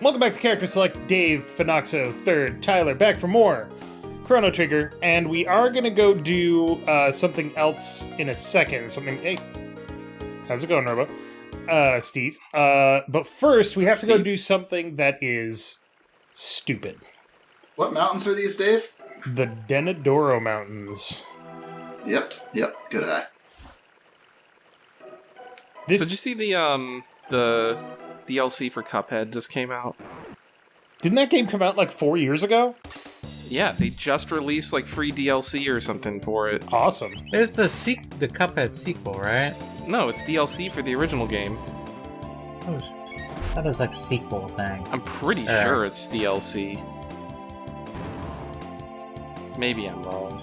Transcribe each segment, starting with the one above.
Welcome back to Character Select. Dave, Fenoxo, Third, Tyler, back for more Chrono Trigger, and we are gonna go do something else in a second. Hey, how's it going, Robo? Steve. But first, we have to go do something that is stupid. What mountains are these, Dave? The Denadoro Mountains. Yep, good eye. So did you see the DLC for Cuphead just came out? Didn't that game come out like 4 years ago? Yeah, they just released like free DLC or something for it. Awesome. It's the Cuphead sequel, right? No, it's DLC for the original game. I thought it was like a sequel thing. I'm pretty sure it's DLC. Maybe I'm wrong.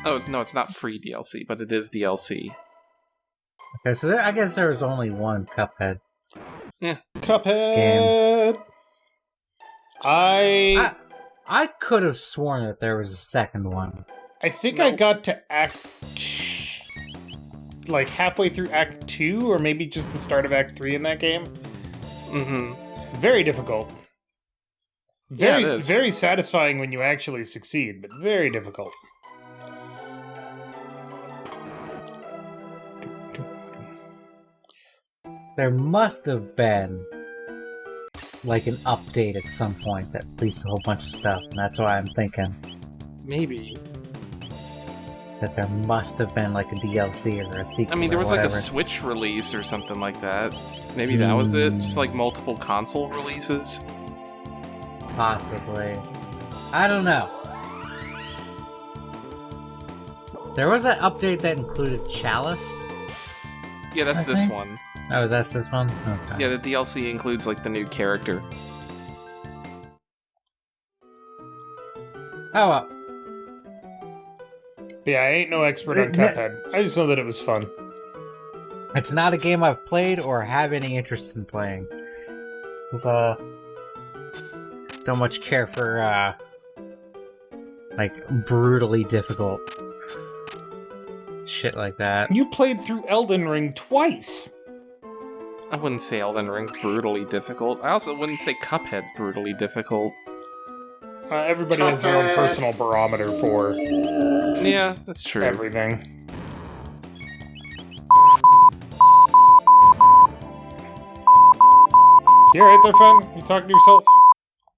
Oh, no, it's not free DLC, but it is DLC. Okay, so I guess there was only one Cuphead. Yeah. Cuphead! Game. I could have sworn that there was a second one. I think I got to like halfway through Act 2, or maybe just the start of Act 3 in that game. Mm-hmm. It's very difficult. Very satisfying when you actually succeed, but very difficult. There must have been like an update at some point that released a whole bunch of stuff, and that's why I'm thinking Maybe. that there must have been like a DLC or a sequel. I mean, there was like a whatever. Switch release or something like that. Maybe that was it? Just like multiple console releases? Possibly. I don't know. There was an update that included Chalice. Yeah, that's this one. Oh, that's this one? Okay. Yeah, the DLC includes like the new character. Oh, well. Yeah, I ain't no expert on Cuphead. I just know that it was fun. It's not a game I've played or have any interest in playing. Don't much care for, like, brutally difficult shit like that. You played through Elden Ring twice! I wouldn't say Elden Ring's brutally difficult. I also wouldn't say Cuphead's brutally difficult. Everybody has their own personal barometer for Yeah, that's true. everything. You alright there, Fen? You talking to yourself?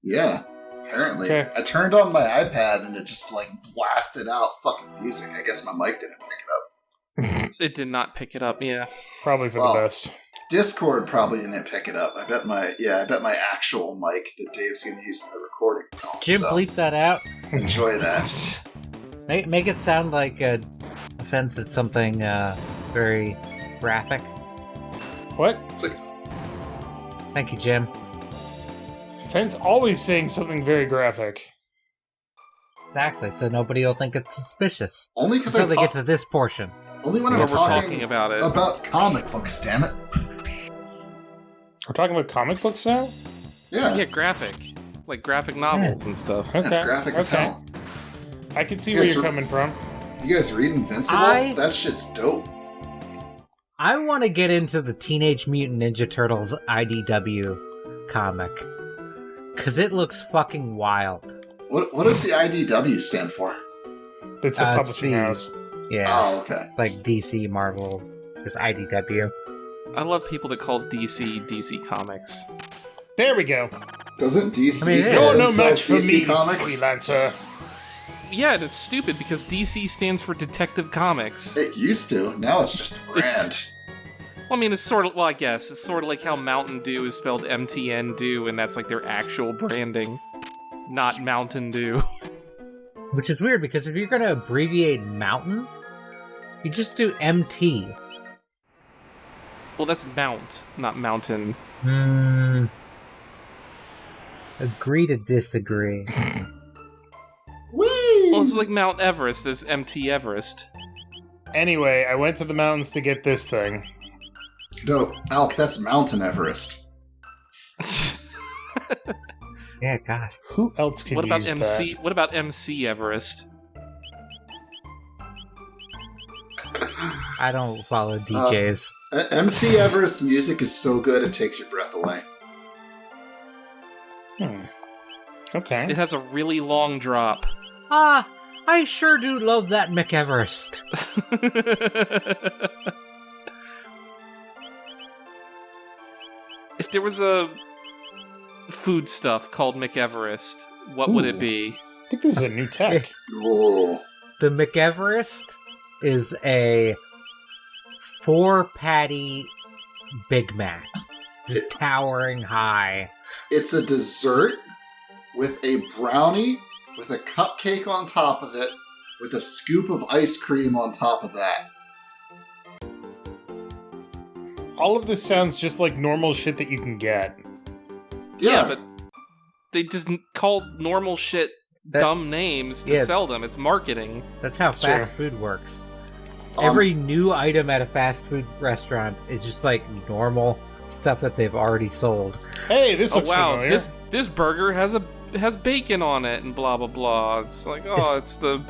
Yeah, apparently. Okay. I turned on my iPad and it just like blasted out fucking music. I guess my mic didn't pick it up. It did not pick it up, yeah. Probably for Well, the best. Discord probably didn't pick it up. I bet my actual mic that Dave's gonna use in the recording. Jim, bleep that out. Enjoy that. Make it sound like a offense at something very graphic. What? It's like, Thank you, Jim. Fen's always saying something very graphic. Exactly, so nobody will think it's suspicious. only because Until I they get to this portion. only when When I'm we're talking about it. about comic books. Damn it. We're talking about comic books now? Yeah, Yeah, graphic. Like graphic novels and stuff. Okay. that's graphic as hell. I can see You where guys you're re- coming from. You guys read Invincible? That shit's dope. I want to get into the Teenage Mutant Ninja Turtles IDW comic. Because it looks fucking wild. What does the IDW stand for? It's a It's publishing the- house. Yeah. Oh, okay. Like DC, Marvel, there's IDW. I love people that call DC Comics. There we go. Doesn't DC? I mean, it You're is. no match for DC me, Comics? freelancer. Yeah, and it's stupid because DC stands for Detective Comics. It used to. Now it's just a brand. Well, I mean, it's sort of, well, I guess, it's sort of like how Mountain Dew is spelled MTN Dew, and that's like their actual branding, not Mountain Dew. Which is weird because if you're going to abbreviate mountain, you just do MT. Well, that's Mount, not Mountain. Agree to disagree. Whee! Well, it's like Mount Everest is MT Everest. Anyway, I went to the mountains to get this thing. No, Alk, that's Mountain Everest. Yeah, gosh. Who else could What about use MC? What about MC Everest? I don't follow DJs. MC Everest's music is so good it takes your breath away. Okay. It has a really long drop. I sure do love that McEverest. If there was a food stuff called McEverest, what would it be? I think this is a new tech. Oh. The McEverest is a 4-patty Big Mac. Just towering high. It's a dessert with a brownie with a cupcake on top of it with a scoop of ice cream on top of that. All of this sounds just like normal shit that you can get. Yeah, but they just call normal shit dumb names to sell them. It's marketing. That's how fast food works. Every new item at a fast food restaurant is just like normal stuff that they've already sold. Hey, this looks familiar. This burger has bacon on it and blah blah blah. It's like, it's the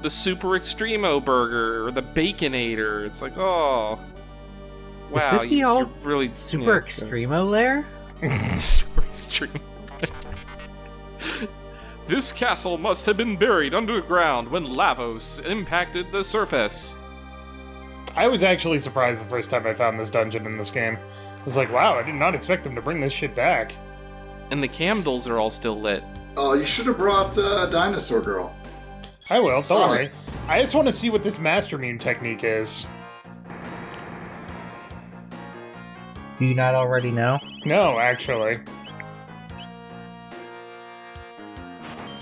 Super Extremo burger or the Baconator. It's like, wow, is this the old really Super Extremo lair? Super Extremo. This castle must have been buried underground when Lavos impacted the surface. I was actually surprised the first time I found this dungeon in this game. I was like, wow, I did not expect them to bring this shit back. And the candles are all still lit. Oh, you should have brought Dinosaur Girl. I will, don't Sonic. worry. I just want to see what this Master Mune technique is. Do you not already know? No, actually.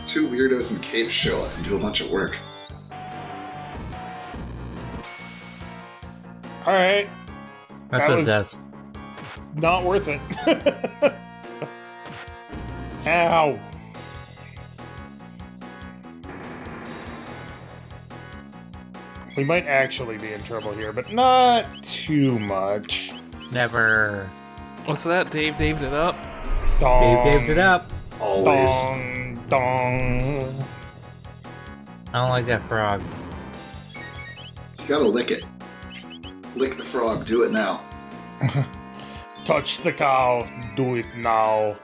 Two weirdos in capes show up and do a bunch of work. Alright. That's what it does. Not worth it. Ow. We might actually be in trouble here, but not too much. Never. What's that? Dave daved it up? Dong, Dave it up. Always. Dong, dong. I don't like that frog. You gotta lick it. Lick the frog. Do it now. Touch the cow. Do it now.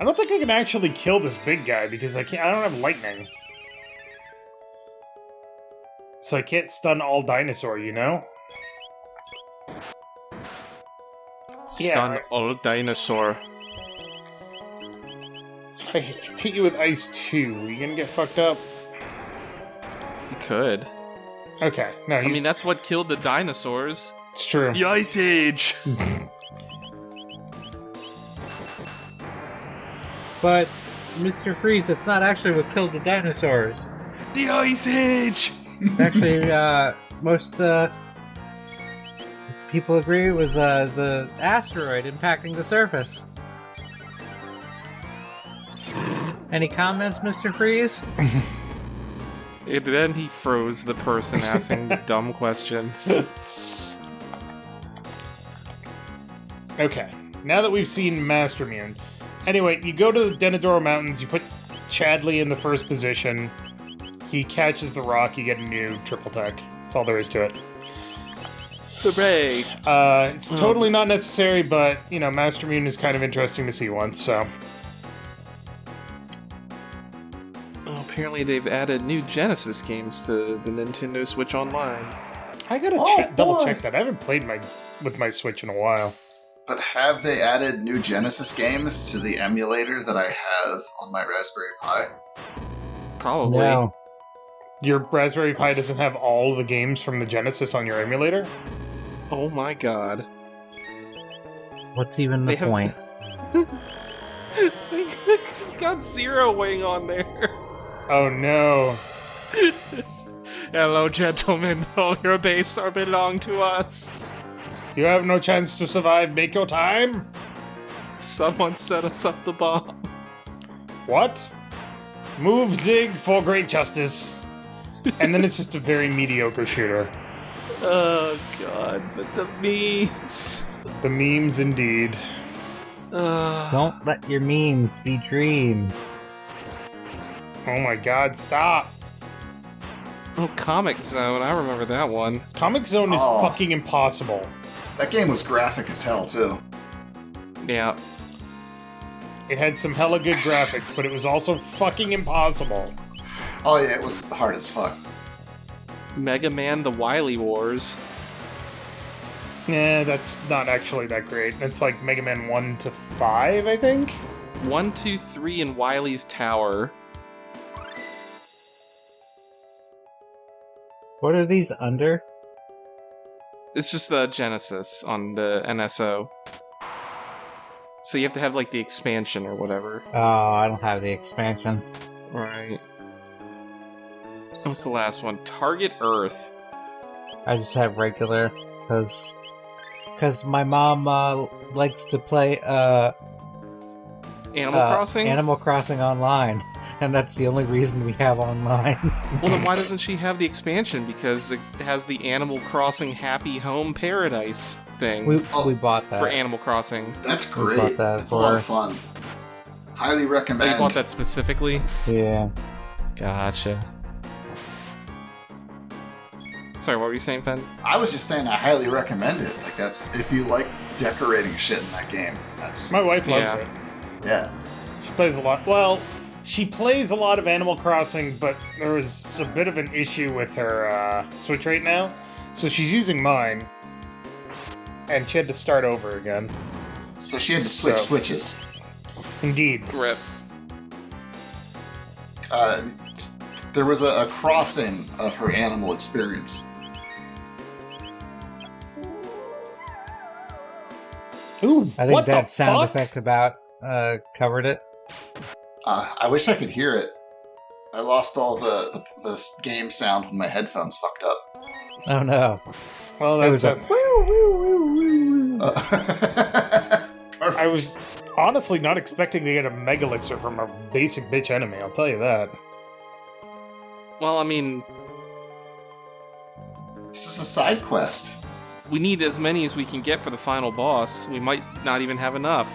I don't think I can actually kill this big guy because I don't have lightning. So I can't stun all dinosaur, you know? Stun all dinosaur. If I hit you with ice too, are you gonna get fucked up? You could. Okay, no, I mean, that's what killed the dinosaurs. it's true. The Ice Age! But, Mr. Freeze, that's not actually what killed the dinosaurs. The Ice Age! Actually, most people agree it was the asteroid impacting the surface. Any comments, Mr. Freeze? And then he froze the person asking dumb questions. Okay, now that we've seen Master Mune. Anyway, you go to the Denadoro Mountains, you put Chadley in the first position, he catches the rock, you get a new triple tech. That's all there is to it. Hooray! It's totally not necessary, but, you know, Master Mune is kind of interesting to see once, so... Well, apparently they've added new Genesis games to the Nintendo Switch Online. I gotta double check that. I haven't played with my Switch in a while. But have they added new Genesis games to the emulator that I have on my Raspberry Pi? Probably. No. Your Raspberry Pi doesn't have all the games from the Genesis on your emulator? Oh my god. What's even the point? They got Zero Wing on there. Oh no. Hello, gentlemen. All your base are belong to us. You have no chance to survive. Make your time? Someone set us up the bomb. What? Move Zig for great justice. And then it's just a very mediocre shooter. Oh god, but the memes. The memes indeed. Don't let your memes be dreams. Oh my god, stop. Oh, Comic Zone. I remember that one. Comic Zone is fucking impossible. That game was graphic as hell, too. Yeah. It had some hella good graphics, but it was also fucking impossible. Oh, yeah, it was hard as fuck. Mega Man: The Wily Wars. Yeah, that's not actually that great. It's like Mega Man 1 to 5, I think? 1, 2, 3, and Wily's Tower. What are these under? It's just the Genesis on the NSO. So you have to have, like, the expansion or whatever. Oh, I don't have the expansion. Right. What's the last one? Target Earth. I just have regular, because my mom likes to play Animal Crossing? Animal Crossing Online, and that's the only reason we have online. Well, then why doesn't she have the expansion? Because it has the Animal Crossing Happy Home Paradise thing. we bought that for Animal Crossing. That's We great. bought that That's a lot of fun. Highly Oh, recommend. you bought that specifically? Yeah. Gotcha. Sorry, what were you saying, Fen? I was just saying I highly recommend it. Like, that's, if you like decorating shit in that game, that's... My wife loves Yeah. it. Yeah. She plays a lot. Well, she plays a lot of Animal Crossing, but there was a bit of an issue with her Switch right now. So she's using mine. And she had to start over again. So she had to switch So- switches. Indeed. Rip. There was a crossing of her animal experience. Ooh, I think what that the sound fuck? effect about covered it. I wish I could hear it. I lost all the game sound when my headphones fucked up. Oh no. Well, It that's was a it. woo woo woo woo woo. Perfect. I was honestly not expecting to get a Megalixir from a basic bitch enemy, I'll tell you that. Well, I mean, This is a side quest. we need as many as we can get for the final boss. We might not even have enough.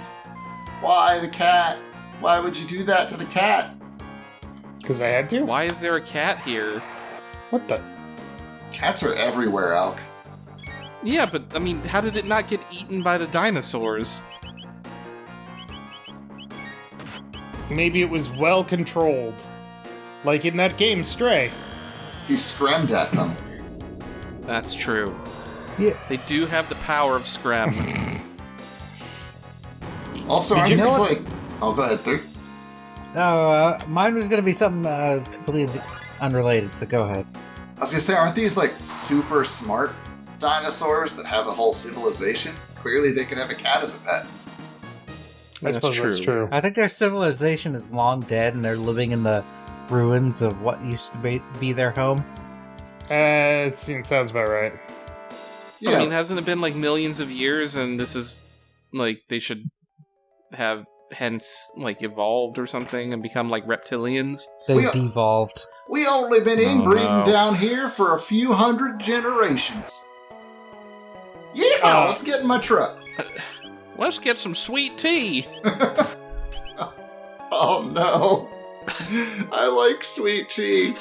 Why the cat? Why would you do that to the cat? Because I had to? Why is there a cat here? What the? Cats are everywhere, Alk. Yeah, but, I mean, how did it not get eaten by the dinosaurs? Maybe it was well controlled. Like in that game, Stray. He screamed at them. That's true. Yeah. They do have the power of Screm. Also, Did aren't you these know like... Oh, go ahead, Third. No, mine was gonna be something completely unrelated. So go ahead. I was gonna say, aren't these like super smart dinosaurs that have a whole civilization? Clearly, they could have a cat as a pet. I suppose that's true. I think their civilization is long dead, and they're living in the ruins of what used to be their home. It sounds about right. Yeah, I mean, hasn't it been like millions of years, and this is like they should have hence like evolved or something and become like reptilians? They We are- devolved. we only been Oh, inbreeding no. down here for a few hundred generations. Yeah, let's get in my truck. Let's get some sweet tea. Oh no, I like sweet tea.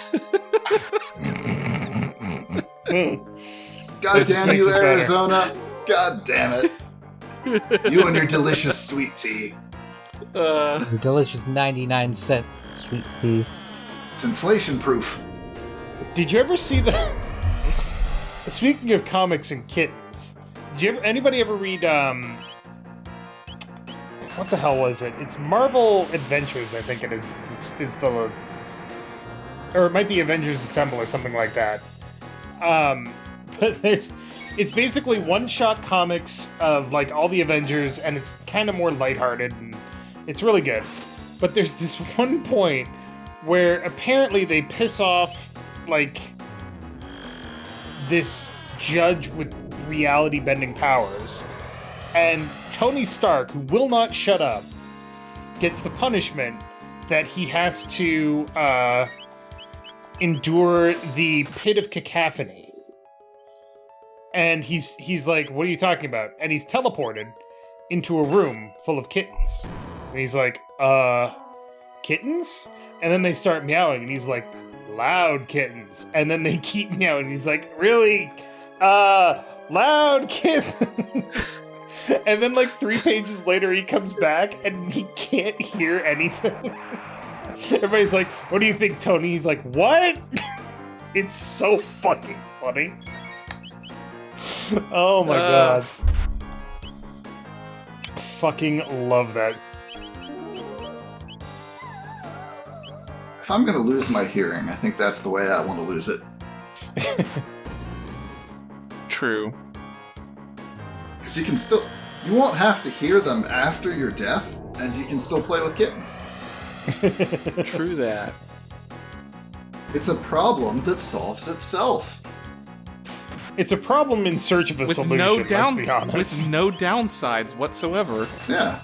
God That just damn makes you, it better. Arizona! God damn it! You and your delicious sweet tea. Your delicious 99-cent sweet tea. It's inflation proof. Did you ever see the... Speaking of comics and kittens, anybody ever read, what the hell was it? It's Marvel Adventures, I think it is the... Or it might be Avengers Assemble or something like that. But it's basically one-shot comics of, like, all the Avengers, and it's kind of more lighthearted, and it's really good. But there's this one point where apparently they piss off, like, this judge with reality-bending powers. And Tony Stark, who will not shut up, gets the punishment that he has to endure the pit of cacophony. And he's like, what are you talking about? And he's teleported into a room full of kittens. And he's like, kittens? And then they start meowing, and he's like, loud kittens. And then they keep meowing. And he's like, really? Loud kittens. And then like 3 pages later, he comes back and he can't hear anything. Everybody's like, what do you think, Tony? He's like, what? It's so fucking funny. Oh my god. Fucking love that. If I'm gonna lose my hearing, I think that's the way I want to lose it. True. Because you won't have to hear them after you're deaf, and you can still play with kittens. True that. It's a problem that solves itself. It's a problem in search of a solution, let's be honest. With no downsides whatsoever. Yeah.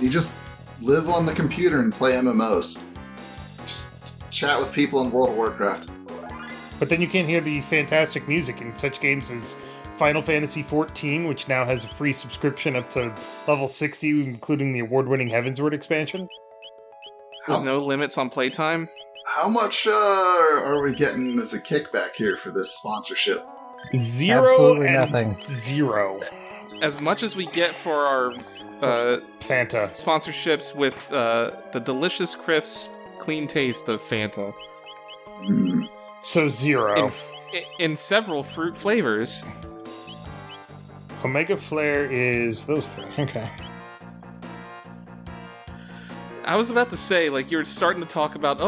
You just live on the computer and play MMOs. Just chat with people in World of Warcraft. But then you can't hear the fantastic music in such games as Final Fantasy XIV, which now has a free subscription up to level 60, including the award-winning Heavensward expansion. With no limits on playtime. How much are we getting as a kickback here for this sponsorship? Zero Absolutely and nothing. zero. As much as we get for our Fanta sponsorships with the delicious, crisp, clean taste of Fanta. So zero. In several fruit flavors. Omega Flare is those three. Okay. I was about to say, like, you were starting to talk about,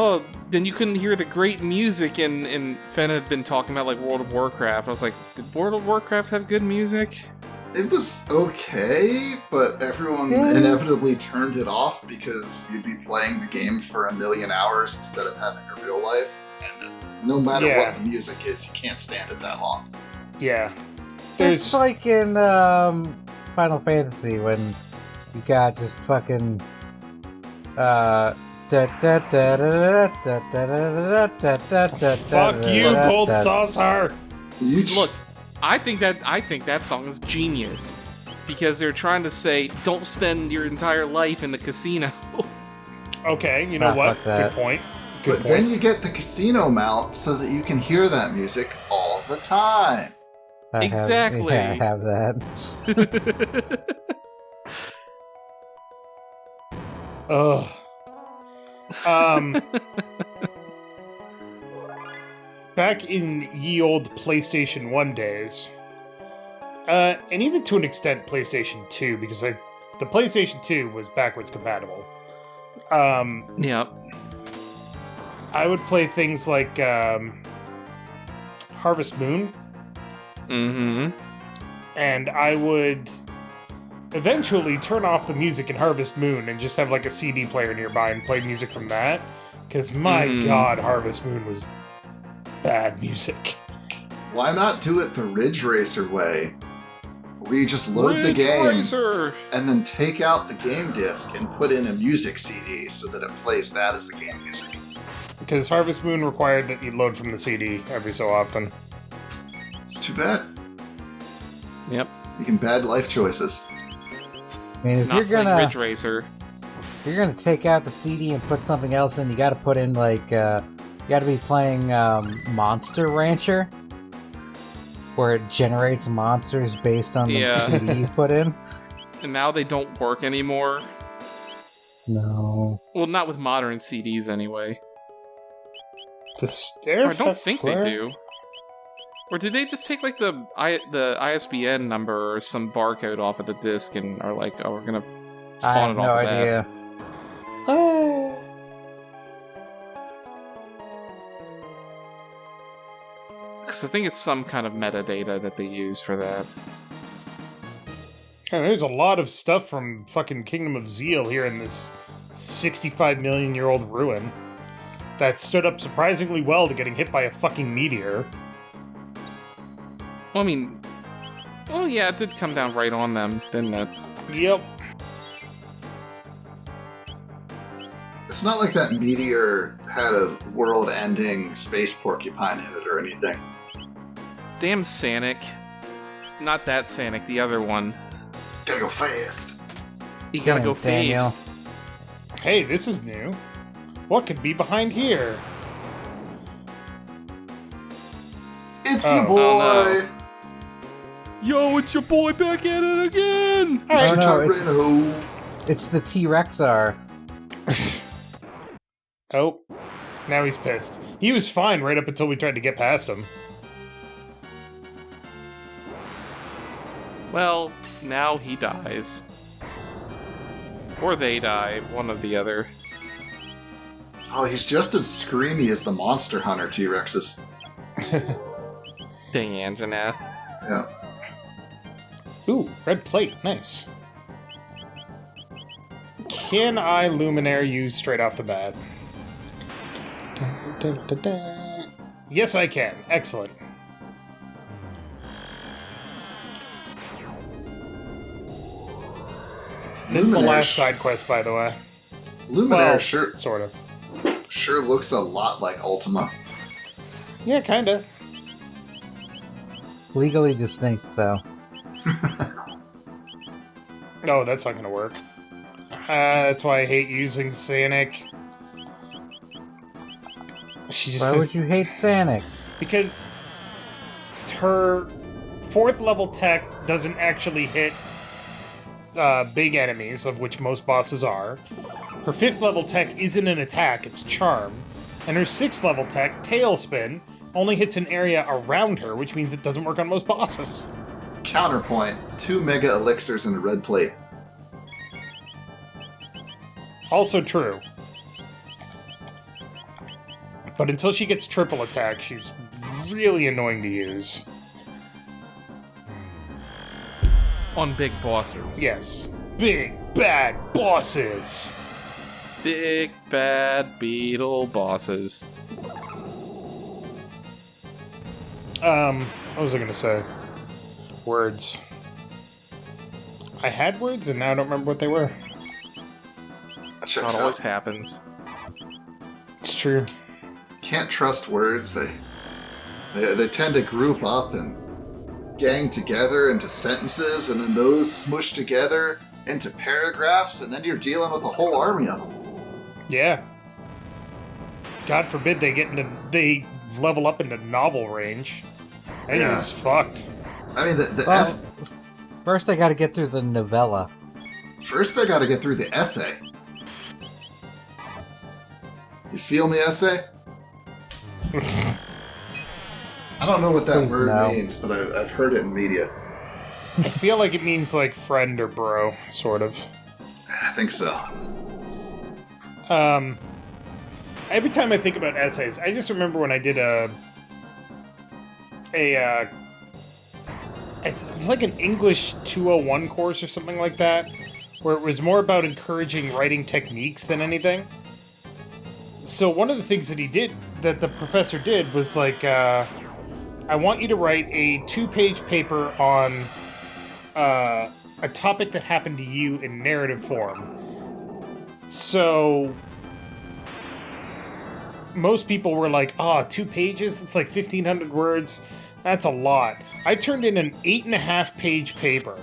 then you couldn't hear the great music, and Fen had been talking about, like, World of Warcraft. I was like, did World of Warcraft have good music? It was okay, but everyone inevitably turned it off because you'd be playing the game for 1,000,000 hours instead of having a real life, and no matter what the music is, you can't stand it that long. Yeah. It's like in Final Fantasy when you got just fucking Fuck you, Cold Saucer! Look, I think that song is genius because they're trying to say don't spend your entire life in the casino. Okay, you know what? Good point. But then you get the casino mount so that you can hear that music all the time. Exactly. I have that. Ugh. Back in ye old PlayStation 1 days, and even to an extent PlayStation 2, because the PlayStation 2 was backwards compatible. Yep. I would play things like Harvest Moon. Mm-hmm. And I would eventually turn off the music in Harvest Moon and just have like a CD player nearby and play music from that. Because my god, Harvest Moon was bad music. Why not do it the Ridge Racer way? Where you just load the game and then take out the game disc and put in a music CD so that it plays that as the game music. Because Harvest Moon required that you load from the CD every so often. It's too bad. Yep. Making bad life choices. I mean, if Not you're gonna Ridge Racer. if you're gonna take out the CD and put something else in, you got to put in like you got to be playing Monster Rancher, where it generates monsters based on the CD you put in. And now they don't work anymore. No. Well, not with modern CDs anyway. Or I don't think they do. Or did they just take like the ISBN number or some barcode off of the disc and are like, oh, we're gonna spawn it off of that? I have no idea. Because I think it's some kind of metadata that they use for that. And there's a lot of stuff from fucking Kingdom of Zeal here in this 65-million-year-old ruin that stood up surprisingly well to getting hit by a fucking meteor. Well, I mean, well, yeah, it did come down right on them, didn't it? Yep. It's not like that meteor had a world-ending space porcupine in it or anything. Damn Sanic. Not that Sanic, the other one. Gotta go fast. You gotta go Daniel. fast. Hey, this is new. What could be behind here? It's Oh. your boy! Oh, no. Yo, it's your boy back at it again! Mr. no, Tyranno! It's the T-Rexar. Oh, now he's pissed. He was fine right up until we tried to get past him. Well, now he dies. Or they die, one or the other. Oh, he's just as screamy as the Monster Hunter T-Rexes. Dang Anjanath. Yeah. Ooh, red plate. Nice. Can I Luminaire you straight off the bat? Dun, dun, dun, dun. Yes, I can. Excellent. This is the Luminaire last sh- side quest, by the way. Luminaire Well, sure sort of. looks a lot like Ultima. Yeah, kinda. Legally distinct, though. No, that's not gonna work. That's why I hate using Sanic. She just Why is- would you hate Sanic? because her 4th level tech doesn't actually hit big enemies, of which most bosses are. Her 5th level tech isn't an attack, it's charm. And her 6th level tech, Tailspin, only hits an area around her, which means it doesn't work on most bosses. Counterpoint, 2 mega elixirs and a red plate. Also true. But until she gets triple attack, she's really annoying to use. On big bosses. Yes. Big, bad bosses! Big bad beetle bosses. What was I gonna say? Words. I had words and now I don't remember what they were. That checks That always out. happens. It's true. Can't trust words. They tend to group up and gang together into sentences, and then those smush together into paragraphs, and then you're dealing with a whole army of them. Yeah. God forbid they level up into novel range. And Yeah. you're just fucked. I mean, the Well, first I gotta get through the novella. first they gotta get through the essay. You feel me, essay? I don't know what that Please, word no. means, but I've heard it in media. I feel like it means like friend or bro, sort of. I think so. Every time I think about essays, I just remember when I did it's like an English 201 course or something like that, where it was more about encouraging writing techniques than anything. So one of the things that the professor did was like, I want you to write a 2-page paper on a topic that happened to you in narrative form. So most people were like, 2 pages? It's like 1,500 words. That's a lot. I turned in an 8.5-page paper,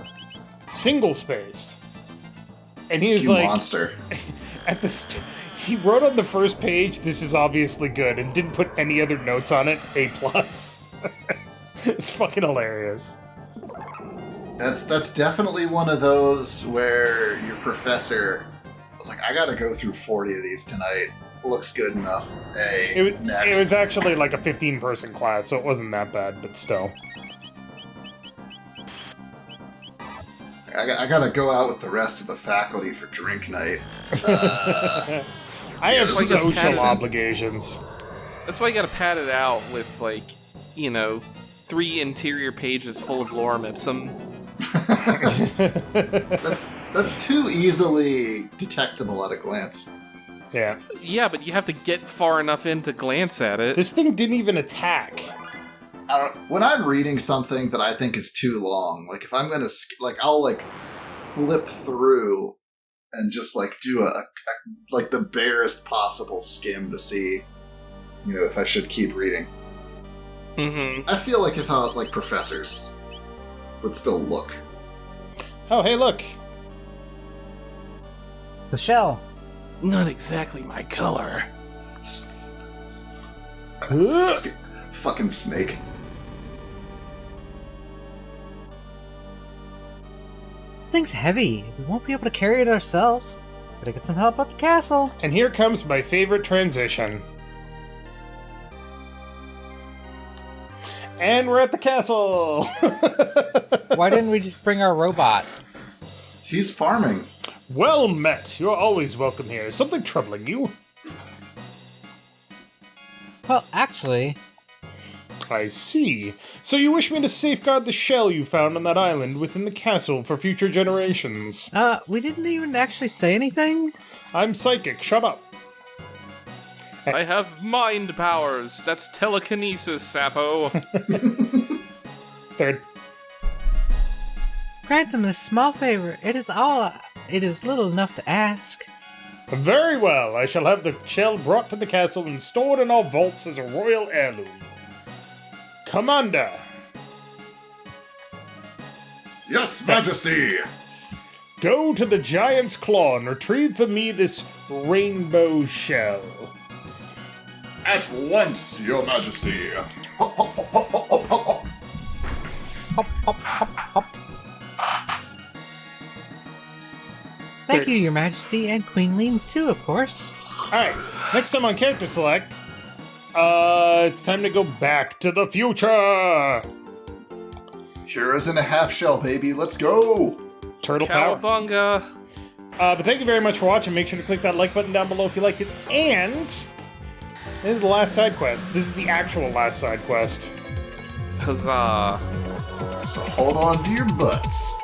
single-spaced. And he was You like, monster. he wrote on the first page, "This is obviously good," and didn't put any other notes on it, A+. It's fucking hilarious. That's definitely one of those where your professor was like, I gotta go through 40 of these tonight. Looks good enough. Hey, next. It was actually like a 15-person class, so it wasn't that bad, but still. I gotta go out with the rest of the faculty for drink night. I have this is a social season. obligations. That's why you gotta pad it out with, 3 interior pages full of lorem ipsum. That's too easily detectable at a glance. Yeah. Yeah, but you have to get far enough in to glance at it. This thing didn't even attack. When I'm reading something that I think is too long, like if I'm gonna, I'll flip through and just do a the barest possible skim to see, if I should keep reading. Mm-hmm. I feel like if professors would still look. Oh, hey, look. It's a shell. Not exactly my color. Fucking snake. This thing's heavy. We won't be able to carry it ourselves. Gotta get some help at the castle. And here comes my favorite transition. And we're at the castle! Why didn't we just bring our robot? He's farming. Well met. You're always welcome here. Is something troubling you? Well, actually, I see. So you wish me to safeguard the shell you found on that island within the castle for future generations. we didn't even actually say anything. I'm psychic. Shut up. I have mind powers. That's telekinesis, Sappho. Third. Grant them this small favor. It is little enough to ask. Very well. I shall have the shell brought to the castle and stored in our vaults as a royal heirloom. Commander. Yes, Majesty! Go to the giant's claw and retrieve for me this rainbow shell. At once, Your Majesty! Hop, hop, hop, hop. Thank you, Your Majesty, and Queen Lean too, of course. Alright, next time on Character Select, it's time to go back to the future! Heroes in a half shell, baby. Let's go! Turtle power. Cowabunga. But thank you very much for watching. Make sure to click that like button down below if you liked it. And this is the last side quest. This is the actual last side quest. Huzzah. So hold on to your butts.